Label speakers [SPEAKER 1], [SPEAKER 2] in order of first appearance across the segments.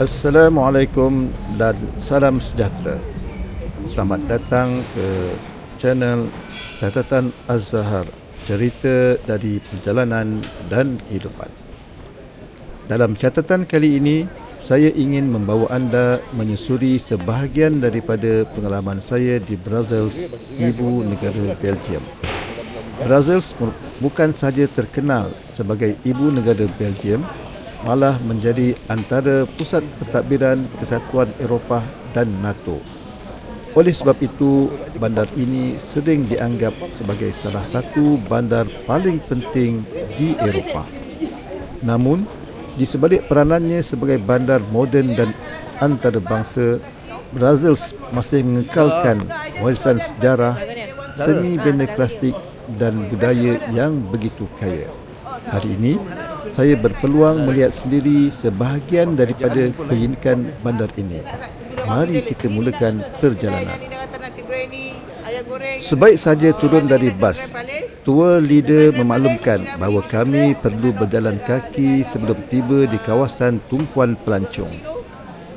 [SPEAKER 1] Assalamualaikum dan salam sejahtera. Selamat datang ke channel Catatan Az-Zahar, cerita dari perjalanan dan kehidupan. Dalam catatan kali ini, saya ingin membawa anda menyusuri sebahagian daripada pengalaman saya di Brussels, ibu negara Belgium. Brussels bukan sahaja terkenal sebagai ibu negara Belgium, malah menjadi antara pusat pentadbiran Kesatuan Eropah dan NATO. Oleh sebab itu, bandar ini sering dianggap sebagai salah satu bandar paling penting di Eropah. Namun, di sebalik peranannya sebagai bandar moden dan antarabangsa, Brussels masih mengekalkan warisan sejarah, seni benda klasik dan budaya yang begitu kaya. Hari ini, saya berpeluang melihat sendiri sebahagian daripada keunikan bandar ini. Mari kita mulakan perjalanan. Sebaik saja turun dari bas, tour leader memaklumkan bahawa kami perlu berjalan kaki sebelum tiba di kawasan tumpuan pelancong.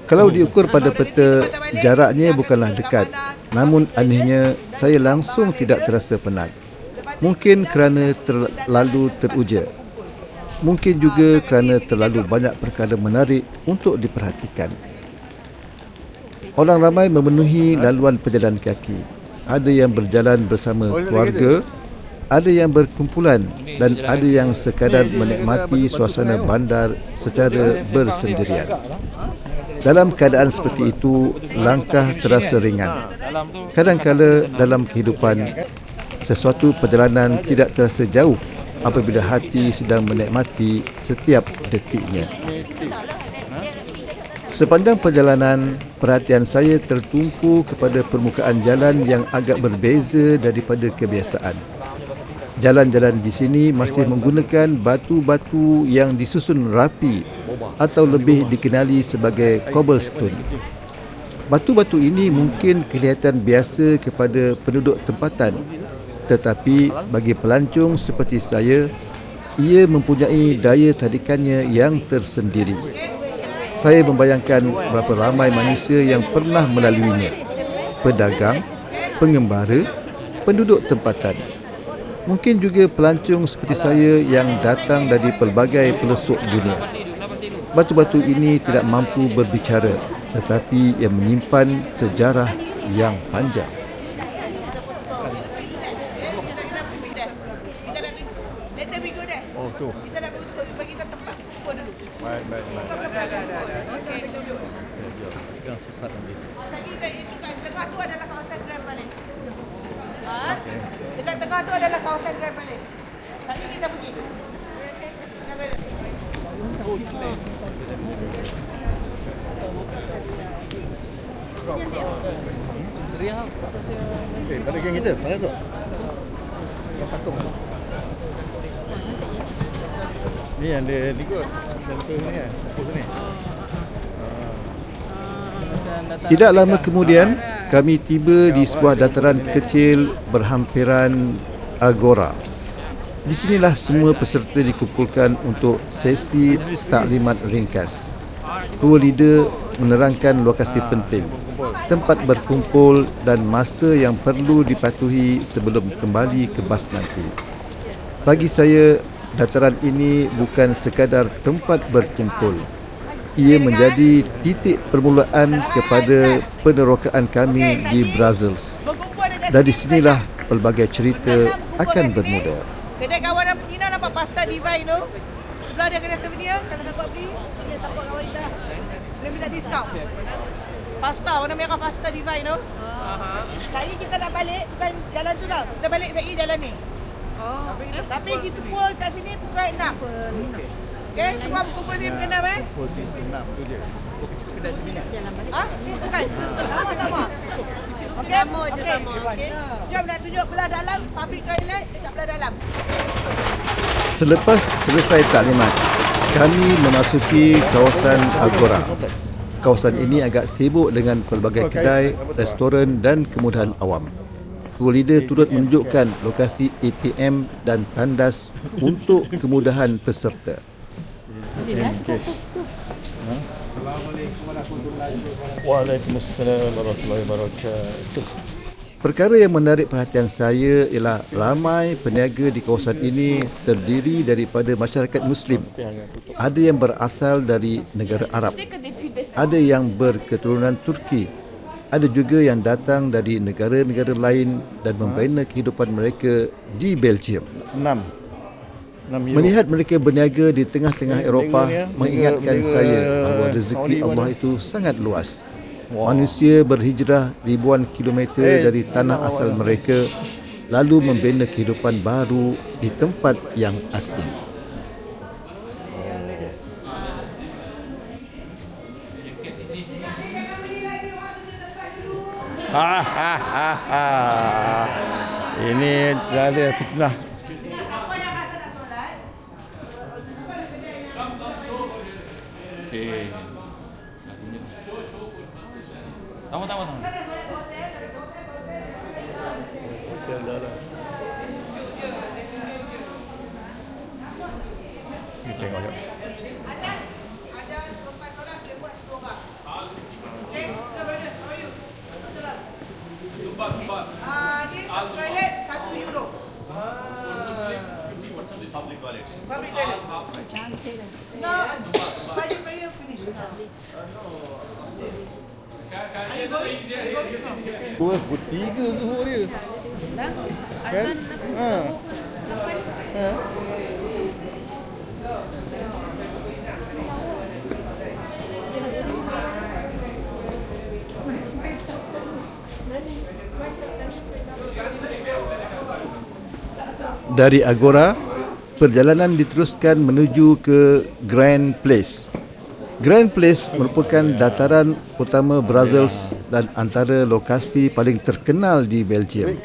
[SPEAKER 1] Kalau diukur pada peta, jaraknya bukanlah dekat. Namun anehnya, saya langsung tidak terasa penat. Mungkin kerana terlalu teruja. Mungkin juga kerana terlalu banyak perkara menarik untuk diperhatikan. Orang ramai memenuhi laluan pejalan kaki. Ada yang berjalan bersama keluarga, ada yang berkumpulan dan ada yang sekadar menikmati suasana bandar secara bersendirian. Dalam keadaan seperti itu, langkah terasa ringan. Kadang-kala dalam kehidupan, sesuatu perjalanan tidak terasa jauh apabila hati sedang menikmati setiap detiknya. Sepanjang perjalanan, perhatian saya tertumpu kepada permukaan jalan yang agak berbeza daripada kebiasaan. Jalan-jalan di sini masih menggunakan batu-batu yang disusun rapi atau lebih dikenali sebagai cobblestone. Batu-batu ini mungkin kelihatan biasa kepada penduduk tempatan, tetapi bagi pelancong seperti saya, ia mempunyai daya tarikannya yang tersendiri. Saya membayangkan berapa ramai manusia yang pernah melaluinya. Pedagang, pengembara, penduduk tempatan. Mungkin juga pelancong seperti saya yang datang dari pelbagai pelosok dunia. Batu-batu ini tidak mampu berbicara, tetapi ia menyimpan sejarah yang panjang.
[SPEAKER 2] Tu. Kita nak bagi kita tempat kumpul dulu. Baik. Okey, duduk. Yang sesat nanti. Itu kat tengah tu adalah kawasan Grand Palace. Okey. Dekat tengah tu adalah kawasan Grand Palace. Tadi kita pergi. Oh, cantik. Ria. Okey, pada geng kita. Mana tu? Yang patung. Ni yang dia ikut contoh ni kan, fokus ni.
[SPEAKER 1] Tidak lama kemudian, kami tiba di sebuah dataran kecil berhampiran agora. Di sinilah semua peserta dikumpulkan untuk sesi taklimat ringkas. Tour leader menerangkan lokasi penting, tempat berkumpul dan masa yang perlu dipatuhi sebelum kembali ke bas nanti. Bagi saya, dataran ini bukan sekadar tempat berkumpul. Ia menjadi titik permulaan kepada penerokaan kami di Brussels. Dari sinilah pelbagai cerita akan bermula.
[SPEAKER 2] Kedai kawan Nina nampak pasta Divine tu. Sebelah dia kedai souvenir. Kalau dapat beli, dia support kawan kita. Dia minta diskaun. Pasta, warna merah pasta Divine tu. Sekali kita nak balik, bukan jalan tu dah. Kita balik lagi jalan ni. Tapi kita pun kat sini pukul 6. Okey, semua pukul 6 Pukul 6 tu je. Kedai souvenir. Bukan. Sama-sama. Okey. Jom nak tunjuk belah dalam public toilet dekat belah dalam.
[SPEAKER 1] Selepas selesai taklimat, kami memasuki kawasan Agora. Kawasan ini agak sibuk dengan pelbagai kedai, restoran dan kemudahan awam. Tour leader turut menunjukkan lokasi ATM dan tandas untuk kemudahan peserta.
[SPEAKER 3] Waalaikumsalam warahmatullahi wabarakatuh.
[SPEAKER 1] Perkara yang menarik perhatian saya ialah ramai peniaga di kawasan ini terdiri daripada masyarakat Muslim. Ada yang berasal dari negara Arab, ada yang berketurunan Turki, ada juga yang datang dari negara-negara lain dan membina kehidupan mereka di Belgium.
[SPEAKER 3] 6
[SPEAKER 1] Melihat mereka berniaga di tengah-tengah Eropah mengingatkan saya bahawa rezeki Allah itu sangat luas. Manusia berhijrah ribuan kilometer dari tanah asal mereka lalu membina kehidupan baru di tempat yang asing.
[SPEAKER 3] Ini ada fitnah.
[SPEAKER 4] Tama.
[SPEAKER 3] Tengok jap.
[SPEAKER 2] Ada tempat solat boleh buat 10 orang. Okay, brother, how are you? Salam. Ni toilet €1. Public toilet. No, Friday prayer finish.
[SPEAKER 3] Pukul 3 zuhur dia.
[SPEAKER 5] Azan
[SPEAKER 1] Dari Agora, perjalanan diteruskan menuju ke Grand Place. Grand Place merupakan dataran utama Brussels dan antara lokasi paling terkenal di Belgium.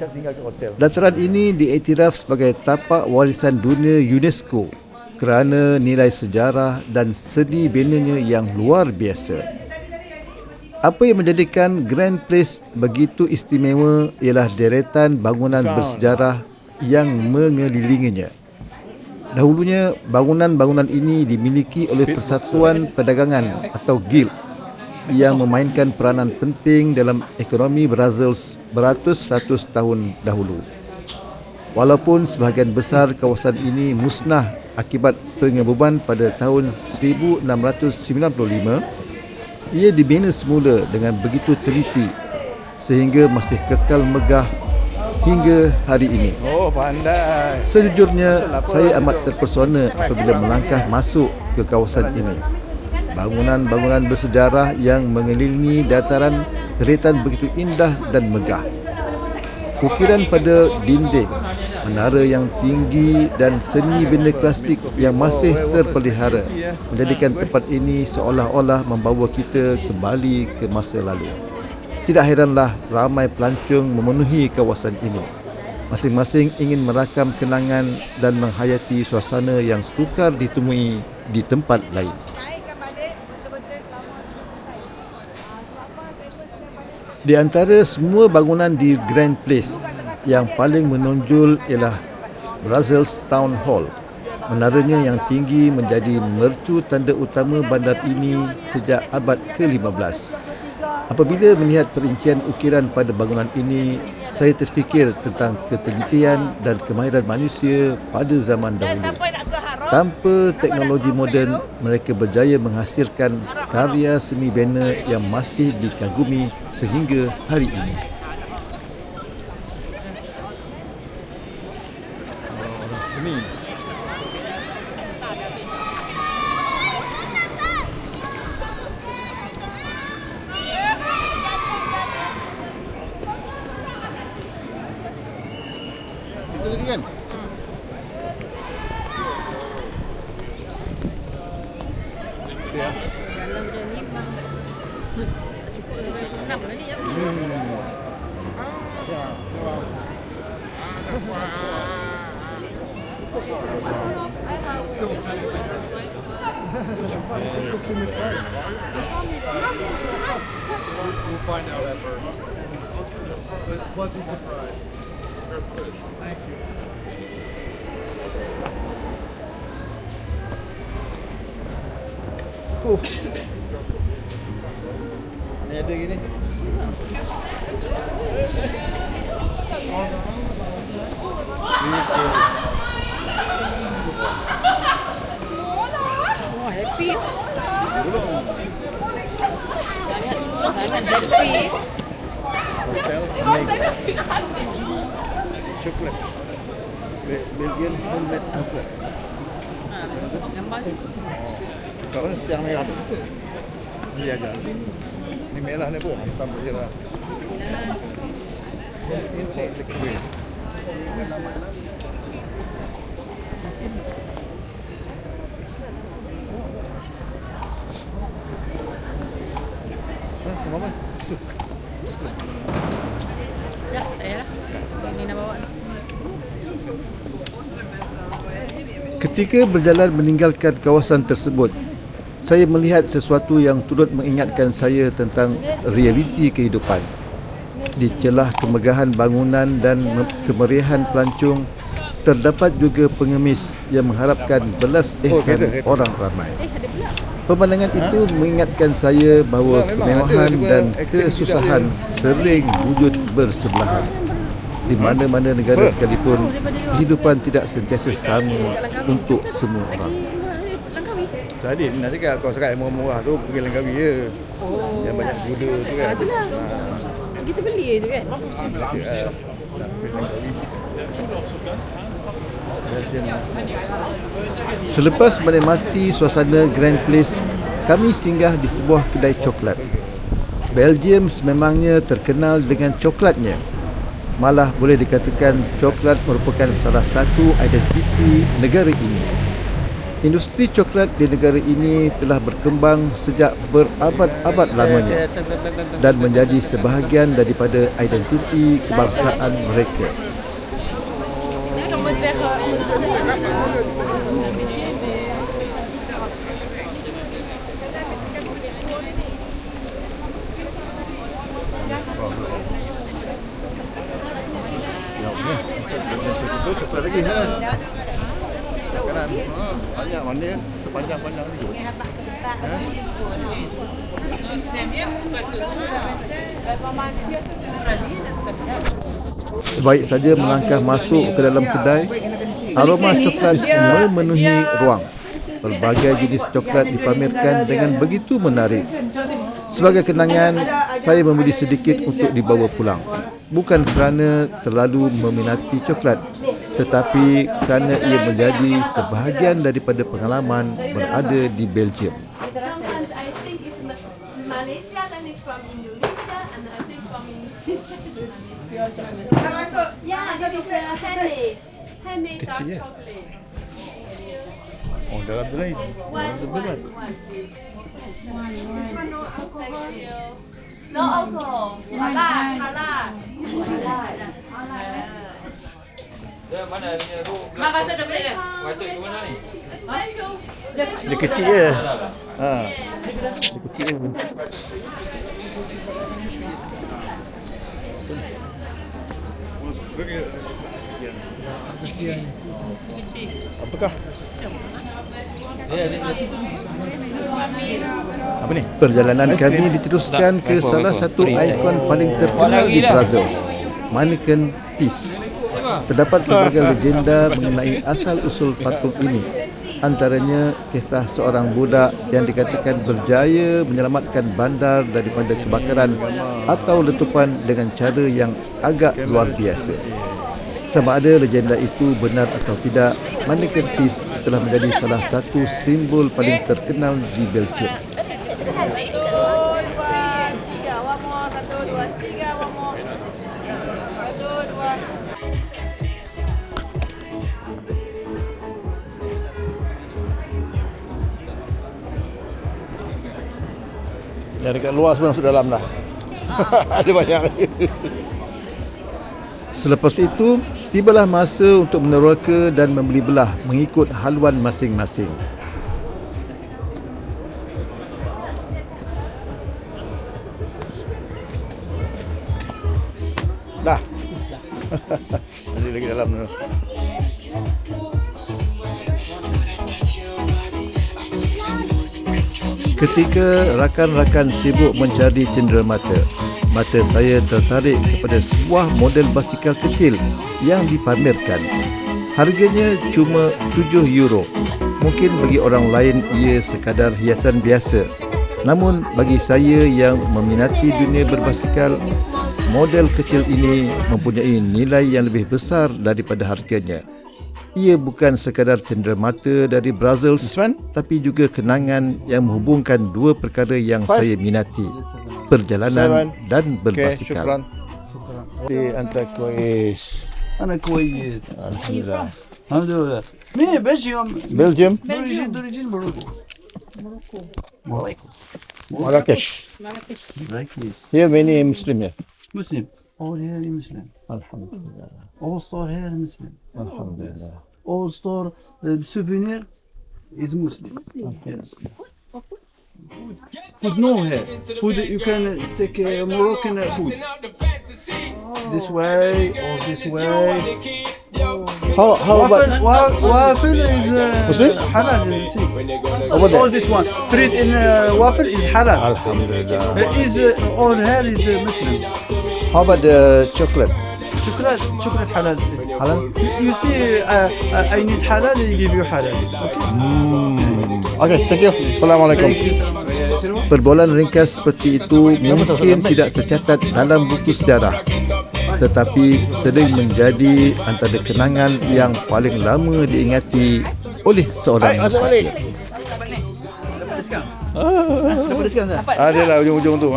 [SPEAKER 1] Dataran ini diiktiraf sebagai tapak warisan dunia UNESCO kerana nilai sejarah dan seni binanya yang luar biasa. Apa yang menjadikan Grand Place begitu istimewa ialah deretan bangunan bersejarah yang mengelilinginya. Dahulunya, bangunan-bangunan ini dimiliki oleh Persatuan Perdagangan atau Guild yang memainkan peranan penting dalam ekonomi Brussels beratus-ratus tahun dahulu. Walaupun sebahagian besar kawasan ini musnah akibat pengebuban pada tahun 1695, ia dibina semula dengan begitu teliti sehingga masih kekal megah hingga hari ini.
[SPEAKER 3] Oh, pandai.
[SPEAKER 1] Sejujurnya, saya amat terpesona apabila melangkah masuk ke kawasan ini. Bangunan-bangunan bersejarah yang mengelilingi dataran kelihatan begitu indah dan megah. Ukiran pada dinding, menara yang tinggi dan seni bina klasik yang masih terpelihara menjadikan tempat ini seolah-olah membawa kita kembali ke masa lalu. Tidak heranlah ramai pelancong memenuhi kawasan ini. Masing-masing ingin merakam kenangan dan menghayati suasana yang sukar ditemui di tempat lain.
[SPEAKER 2] Naikkan balik betul-betul sama selesai.
[SPEAKER 1] Di antara semua bangunan di Grand Place, yang paling menonjol ialah Brussels Town Hall. Menaranya yang tinggi menjadi mercu tanda utama bandar ini sejak abad ke-15. Apabila melihat perincian ukiran pada bangunan ini, saya terfikir tentang ketelitian dan kemahiran manusia pada zaman dahulu. Tanpa teknologi moden, mereka berjaya menghasilkan karya seni bina yang masih dikagumi sehingga hari ini.
[SPEAKER 3] Seni. Itu tadi kan? Ya.
[SPEAKER 5] dalam dia ni memang cukup dengan 6 tadi ya.
[SPEAKER 3] Ya.
[SPEAKER 6] We'll find out at first. Pleasant surprise. That's good. Thank you.
[SPEAKER 3] Ni ada gini.
[SPEAKER 5] Wah, happy. Sangat happy.
[SPEAKER 3] Hotel Meg. Coklat. Belgian homemade chocolates.
[SPEAKER 5] Gambar sih.
[SPEAKER 3] Kau kan yang merah tu. Ni aja. Ni merah ni pun hitam je lah. Ini takeaway. Mama.
[SPEAKER 5] Ya, tak payahlah. Ini nak bawa ni.
[SPEAKER 1] Ketika berjalan meninggalkan kawasan tersebut, saya melihat sesuatu yang turut mengingatkan saya tentang realiti kehidupan. Di celah kemegahan bangunan dan kemeriahan pelancong, terdapat juga pengemis yang mengharapkan belas ihsan orang ramai.
[SPEAKER 5] Ada pula.
[SPEAKER 1] Pemandangan itu mengingatkan saya bahawa kemewahan dan kesusahan sering wujud bersebelahan. Di mana-mana negara sekalipun, kehidupan tidak sentiasa sama untuk semua orang.
[SPEAKER 5] Langkawi.
[SPEAKER 3] Tadi nak cakap kau sekat yang murah-murah tu pergi Langkawi je. Yang banyak kuda tu kan.
[SPEAKER 5] Itulah. Kita beli tu kan.
[SPEAKER 1] Selepas menikmati suasana Grand Place, kami singgah di sebuah kedai coklat. Belgium sememangnya terkenal dengan coklatnya. Malah boleh dikatakan coklat merupakan salah satu identiti negara ini. Industri coklat di negara ini telah berkembang sejak berabad-abad lamanya dan menjadi sebahagian daripada identiti kebangsaan mereka.
[SPEAKER 3] Coklat lagi ha. Kanan. Banyak mana sepanjang-panjang ni.
[SPEAKER 1] Sebaik saja melangkah masuk ke dalam kedai, aroma coklat memenuhi ruang. Berbagai jenis coklat dipamerkan dengan begitu menarik. Sebagai kenangan, saya membeli sedikit untuk dibawa pulang. Bukan kerana terlalu meminati coklat, tetapi kerana ia menjadi sebahagian daripada pengalaman berada di Belgium.
[SPEAKER 7] Sometimes I think it's Malaysia and it's from Indonesia and I think from
[SPEAKER 2] Dah masuk.
[SPEAKER 7] yeah, this is a handmade dark
[SPEAKER 3] Kecil, ya?
[SPEAKER 7] chocolate.
[SPEAKER 3] Oh, dalam tu lain.
[SPEAKER 7] One, please. This one no alcohol. Thank you. No alcohol. Halal.
[SPEAKER 4] Dia mana punya room?
[SPEAKER 2] Mak rasa coklat dia.
[SPEAKER 4] Patut ke mana ni?
[SPEAKER 7] Special.
[SPEAKER 3] Dia kecil je. Ha. Dia kecil je. Apakah?
[SPEAKER 4] Dia.
[SPEAKER 3] Apa ni?
[SPEAKER 1] Perjalanan kami diteruskan ke salah satu ikon paling terkenal di Brussels, Manneken Pis. Terdapat pelbagai legenda mengenai asal-usul patung ini. Antaranya kisah seorang budak yang dikatakan berjaya menyelamatkan bandar daripada kebakaran atau letupan dengan cara yang agak luar biasa. Sama ada legenda itu benar atau tidak, Manneken Pis telah menjadi salah satu simbol paling terkenal di Belgium.
[SPEAKER 2] 1, 2, 3. One more. 1, 2, 3. One more. 1, 2.
[SPEAKER 3] Yang dekat luar sebenarnya masuk dalam dah. Ada banyak.
[SPEAKER 1] Selepas itu, tibalah masa untuk meneroka dan membeli belah mengikut haluan masing-masing.
[SPEAKER 3] Dah. Ada lagi dalam tu.
[SPEAKER 1] Ketika rakan-rakan sibuk mencari cenderamata, mata saya tertarik kepada sebuah model basikal kecil yang dipamerkan. Harganya cuma 7 euro. Mungkin bagi orang lain ia sekadar hiasan biasa. Namun bagi saya yang meminati dunia berbasikal, model kecil ini mempunyai nilai yang lebih besar daripada harganya. Ia bukan sekadar cenderamata dari Brussels, tapi juga kenangan yang menghubungkan dua perkara yang saya minati, perjalanan dan berbasikal.
[SPEAKER 3] أنت كويس.
[SPEAKER 8] أنا كويس الحمد لله. الحمد لله. من بلجيوم.
[SPEAKER 3] بلجيم.
[SPEAKER 8] دوريجين مروكو.
[SPEAKER 3] مراكش.
[SPEAKER 8] مراكش.
[SPEAKER 3] هي ماني مسلم.
[SPEAKER 8] مسلم. أول هذه مسلم. الحمد لله. أول ستور هذا مسلم.
[SPEAKER 3] الحمد لله.
[SPEAKER 8] All store souvenir is Muslim. Yes. Food no here. Food you can take Moroccan food. This way or this way.
[SPEAKER 3] How about
[SPEAKER 8] waffle is
[SPEAKER 3] Muslim?
[SPEAKER 8] halal. You see. All this one fruit in waffle is halal.
[SPEAKER 3] Alhamdulillah.
[SPEAKER 8] Is all here is Muslim.
[SPEAKER 3] How about the chocolate?
[SPEAKER 8] Chocolate halal.
[SPEAKER 3] Halal?
[SPEAKER 8] You see, I need halal. They give you halal.
[SPEAKER 3] Okay, thank you. Assalamualaikum.
[SPEAKER 1] Perbualan ringkas seperti itu mungkin tidak tercatat dalam buku sejarah, tetapi sering menjadi antara kenangan yang paling lama diingati oleh seorang musafir.
[SPEAKER 3] Ada lah ujung-ujung tu.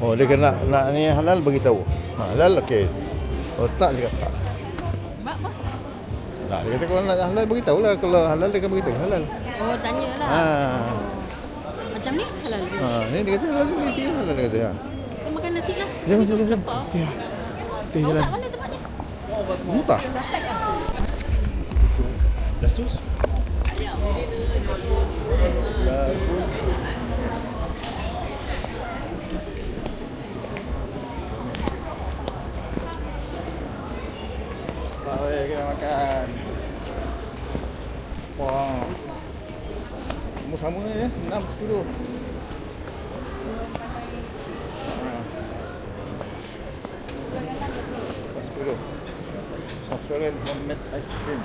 [SPEAKER 3] Oh, dia kena nak ni halal bagi tahu. Halal okey. Oh tak dia kata tak.
[SPEAKER 5] Sebab apa?
[SPEAKER 3] Nah, dia kata kalau nak halal bagi tahu lah. Kalau halal dia akan bagi tahu halal.
[SPEAKER 5] Oh, tanyalah. Macam ni halal ke?
[SPEAKER 3] Ni dia kata halal ni halal dia kata.
[SPEAKER 5] Kita makan nasi lah.
[SPEAKER 3] Jangan.
[SPEAKER 5] Tahu
[SPEAKER 3] jalan.
[SPEAKER 5] tak mana tempatnya?
[SPEAKER 3] Mudah.
[SPEAKER 8] Lastus?
[SPEAKER 3] Baik, kita makan. Wah. Sama ya, 6, 10. Australian homemade ice cream.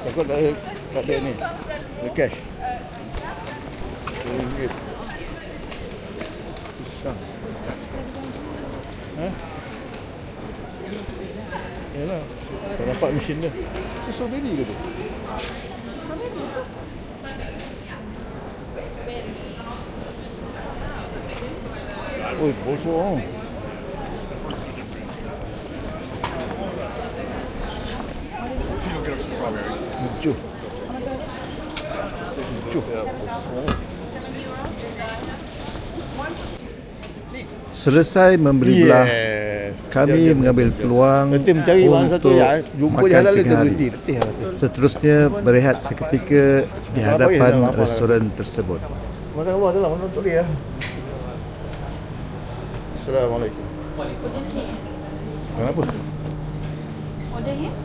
[SPEAKER 3] Takut tak ada ni. Ada cash. RM1. Pisang. Yalah. Tak nampak mesin dia. Strawberry ke tu? Oi, bosong. Lucu.
[SPEAKER 1] Selesai membeli belah, kami mengambil peluang
[SPEAKER 3] Nanti mencari orang satu
[SPEAKER 1] untuk
[SPEAKER 3] ya, jumpa
[SPEAKER 1] makan
[SPEAKER 3] jalan
[SPEAKER 1] tengah
[SPEAKER 3] dia
[SPEAKER 1] hari.
[SPEAKER 3] berhenti letih lah tu.
[SPEAKER 1] Seterusnya berehat seketika di hadapan restoran tersebut.
[SPEAKER 3] Mana Allah tu lah, mana tak boleh lah. Assalamualaikum.
[SPEAKER 5] Order sini.
[SPEAKER 3] Kenapa?
[SPEAKER 5] Order here.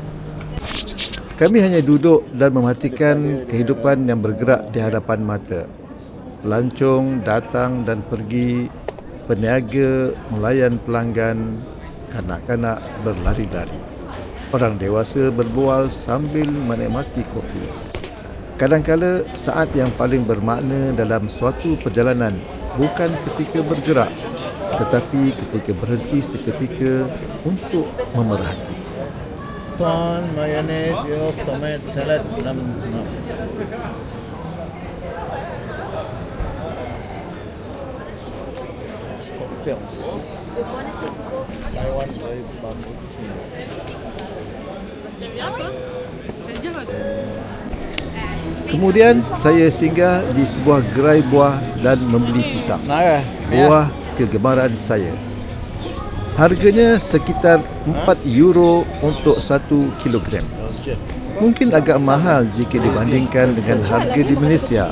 [SPEAKER 1] Kami hanya duduk dan mematikan kehidupan yang bergerak di hadapan mata. Pelancong datang dan pergi, peniaga melayan pelanggan, kanak-kanak berlari-lari. Orang dewasa berbual sambil menikmati kopi. Kadang-kala saat yang paling bermakna dalam suatu perjalanan bukan ketika bergerak, tetapi ketika berhenti seketika untuk memerhati.
[SPEAKER 3] Tuan, mayonnaise, yof, tomat, salad, 6. Cocktails. I want bamboo tea.
[SPEAKER 1] Kemudian saya singgah di sebuah gerai buah dan membeli pisang. Buah kegemaran saya. Harganya sekitar 4 euro untuk 1 kilogram. Mungkin agak mahal jika dibandingkan dengan harga di Malaysia.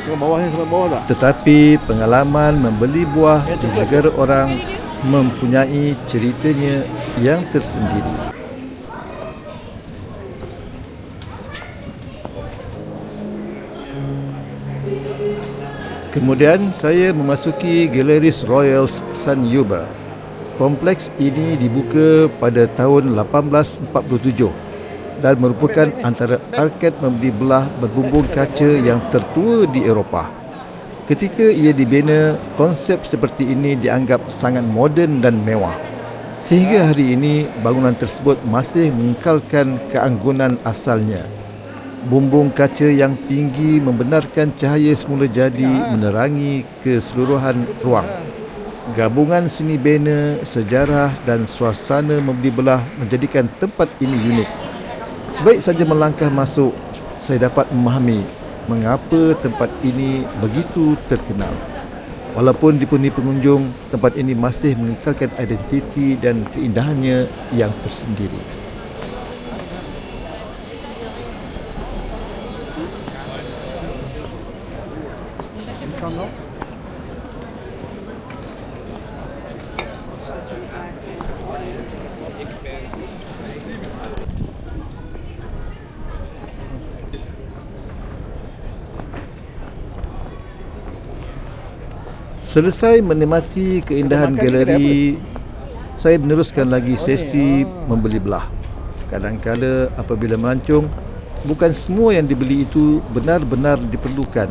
[SPEAKER 3] Sampai bawah ni, sampai bawah tak?
[SPEAKER 1] Tetapi pengalaman membeli buah di negara orang mempunyai ceritanya yang tersendiri. Kemudian saya memasuki Galeries Royals San Yuba. Kompleks ini dibuka pada tahun 1847 dan merupakan antara arkad membeli belah berbumbung kaca yang tertua di Eropah. Ketika ia dibina, konsep seperti ini dianggap sangat moden dan mewah. Sehingga hari ini, bangunan tersebut masih mengekalkan keanggunan asalnya. Bumbung kaca yang tinggi membenarkan cahaya semula jadi menerangi keseluruhan ruang. Gabungan seni bina, sejarah dan suasana membeli belah menjadikan tempat ini unik. Sebaik saja melangkah masuk, saya dapat memahami mengapa tempat ini begitu terkenal. Walaupun dipenuhi pengunjung, tempat ini masih mengekalkan identiti dan keindahannya yang tersendiri. Selesai menikmati keindahan galeri, saya meneruskan lagi sesi membeli belah. Kadang-kadang apabila melancong, bukan semua yang dibeli itu benar-benar diperlukan.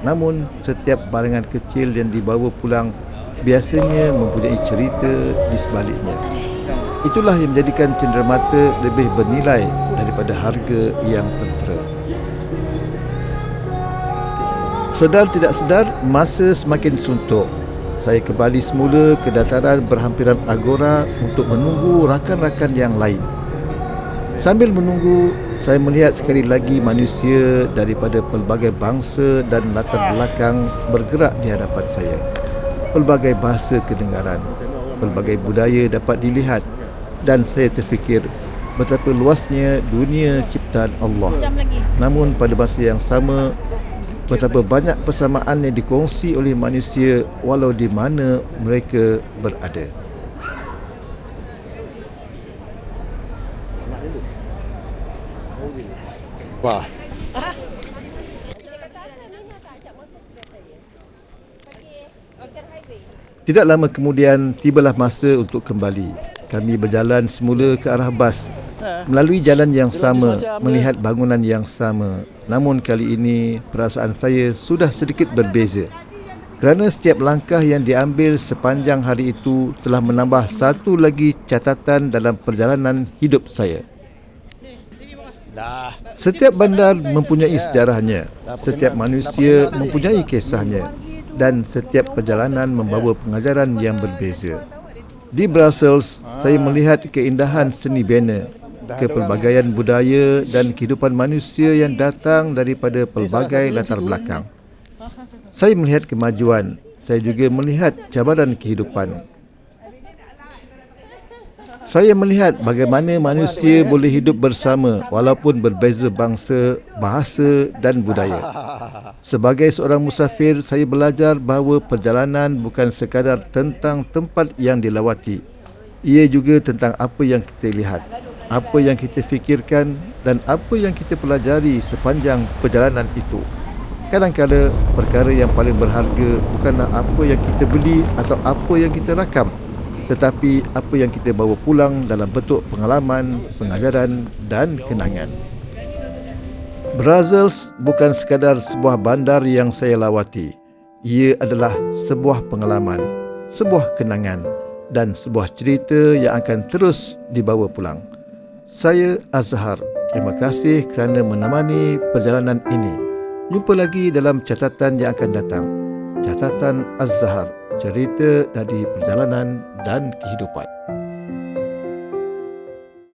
[SPEAKER 1] Namun, setiap barangan kecil yang dibawa pulang biasanya mempunyai cerita di sebaliknya. Itulah yang menjadikan cenderamata lebih bernilai daripada harga yang tertera. Sedar tidak sedar, masa semakin suntuk. Saya kembali semula ke dataran berhampiran agora untuk menunggu rakan-rakan yang lain. Sambil menunggu, saya melihat sekali lagi manusia daripada pelbagai bangsa dan latar belakang bergerak di hadapan saya. Pelbagai bahasa kedengaran, pelbagai budaya dapat dilihat dan saya terfikir betapa luasnya dunia ciptaan Allah. Namun pada masa yang sama, betapa banyak persamaan yang dikongsi oleh manusia walau di mana mereka berada.
[SPEAKER 3] Wah.
[SPEAKER 1] Tidak lama kemudian, tibalah masa untuk kembali. Kami berjalan semula ke arah bas, melalui jalan yang sama, melihat bangunan yang sama. Namun kali ini, perasaan saya sudah sedikit berbeza. Kerana setiap langkah yang diambil sepanjang hari itu telah menambah satu lagi catatan dalam perjalanan hidup saya. Setiap bandar mempunyai sejarahnya, setiap manusia mempunyai kisahnya, dan setiap perjalanan membawa pengajaran yang berbeza. Di Brussels, saya melihat keindahan seni bina, kepelbagaian budaya dan kehidupan manusia yang datang daripada pelbagai latar belakang. Saya melihat kemajuan, saya juga melihat cabaran kehidupan. Saya melihat bagaimana manusia boleh hidup bersama walaupun berbeza bangsa, bahasa dan budaya. Sebagai seorang musafir, saya belajar bahawa perjalanan bukan sekadar tentang tempat yang dilawati. Ia juga tentang apa yang kita lihat, apa yang kita fikirkan dan apa yang kita pelajari sepanjang perjalanan itu. Kadang-kadang perkara yang paling berharga bukanlah apa yang kita beli atau apa yang kita rakam, tetapi apa yang kita bawa pulang dalam bentuk pengalaman, pengajaran dan kenangan. Brussels bukan sekadar sebuah bandar yang saya lawati. Ia adalah sebuah pengalaman, sebuah kenangan dan sebuah cerita yang akan terus dibawa pulang. Saya Azhar. Terima kasih kerana menemani perjalanan ini. Jumpa lagi dalam catatan yang akan datang. Catatan Az-Zahar, cerita dari perjalanan dan kehidupan.